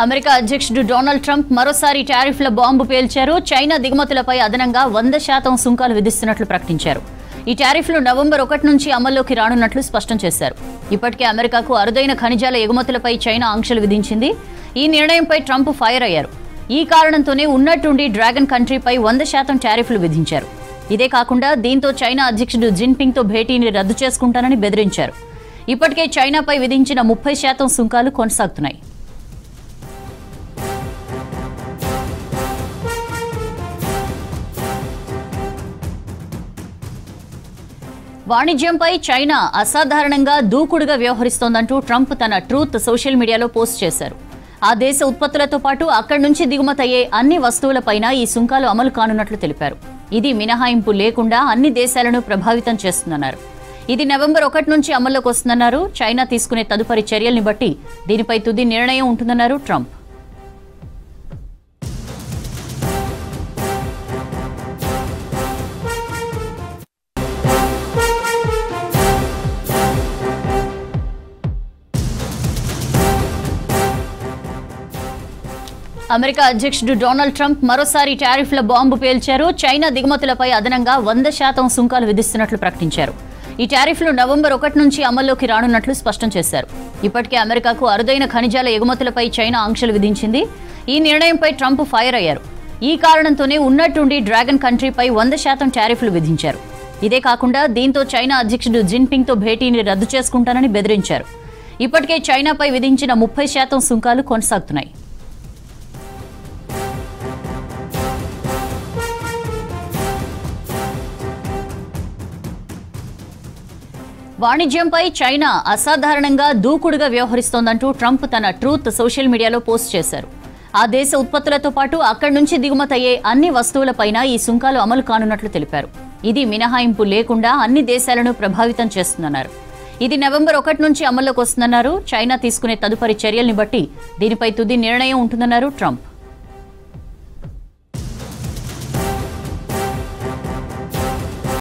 America అధ్యక్షుడు Donald Trump మరోసారి టారిఫ్ల bomb పేల్చారు. China దిగుమతులపై అదనంగా 100% సుంకాలు విధిస్తున్నట్లు ప్రకటించారు. ఈ టారిఫ్లు నవంబర్ 1 నుంచి అమల్లోకి రానున్నట్లు స్పష్టం చేశారు. ఇప్పటికే అమెరికాకు అరుదైన ఖనిజాల ఎగుమతులపై చైనా ఆంక్షలు విధించింది. ఈ నిర్ణయంపై ట్రంప్ ఫైర్ అయ్యారు. ఈ కారణంతోనే ఉన్నట్టుండి డ్రాగన్ కంట్రీపై 100% టారిఫ్లు విధించారు. ఇదే కాకుండా దీంతో చైనా అధ్యక్షుడు జిన్పింగ్తో భేటీని రద్దు చేసుకుంటానని బెదిరించారు. ఇప్పటికే చైనాపై విధించిన 30% సుంకాలు కొనసాగుతున్నాయి. వాణిజ్యంపై చైనా అసాధారణంగా దూకుడుగా వ్యవహరిస్తోందంటూ ట్రంప్ తన ట్రూత్ సోషల్ మీడియాలో పోస్ట్ చేశారు. ఆ దేశ ఉత్పత్తులతో పాటు అక్కడి నుంచి దిగుమతయ్యే అన్ని వస్తువులపైన ఈ సుంకాలు అమలు కానున్నట్లు తెలిపారు. ఇది మినహాయింపు లేకుండా అన్ని దేశాలను ప్రభావితం చేస్తుందన్నారు. ఇది నవంబర్ 1 నుంచి అమల్లోకి వస్తుందన్నారు. చైనా తీసుకునే తదుపరి చర్యల్ని బట్టి దీనిపై తుది నిర్ణయం ఉంటుందన్నారు ట్రంప్. అమెరికా అధ్యక్షుడు డొనాల్డ్ ట్రంప్ మరోసారి టారిఫ్ల బాంబు పేల్చారు. చైనా దిగుమతులపై అదనంగా 100% సుంకాలు విధిస్తున్నట్లు ప్రకటించారు. ఈ టారిఫ్లు నవంబర్ 1 నుంచి అమల్లోకి రానున్నట్లు స్పష్టం చేశారు. ఇప్పటికే అమెరికాకు అరుదైన ఖనిజాల ఎగుమతులపై చైనా ఆంక్షలు విధించింది. ఈ నిర్ణయంపై ట్రంప్ ఫైర్ అయ్యారు. ఈ కారణంతోనే ఉన్నట్టుండి డ్రాగన్ కంట్రీపై 100% టారిఫ్లు విధించారు. ఇదే కాకుండా దీంతో చైనా అధ్యక్షుడు జిన్పింగ్తో భేటీని రద్దు చేసుకుంటానని బెదిరించారు. ఇప్పటికే చైనాపై విధించిన 30% సుంకాలు కొనసాగుతున్నాయి. వాణిజ్యంపై చైనా అసాధారణంగా దూకుడుగా వ్యవహరిస్తోందంటూ ట్రంప్ తన ట్రూత్ సోషల్ మీడియాలో పోస్ట్ చేశారు. ఆ దేశ ఉత్పత్తులతో పాటు అక్కడి నుంచి దిగుమతయ్యే అన్ని వస్తువులపైన ఈ సుంకాలు అమలు కానున్నట్లు తెలిపారు. ఇది మినహాయింపు లేకుండా అన్ని దేశాలను ప్రభావితం చేస్తుందన్నారు. ఇది నవంబర్ 1 నుంచి అమల్లోకి వస్తుందన్నారు. చైనా తీసుకునే తదుపరి చర్యల్ని బట్టి దీనిపై తుది నిర్ణయం ఉంటుందన్నారు ట్రంప్.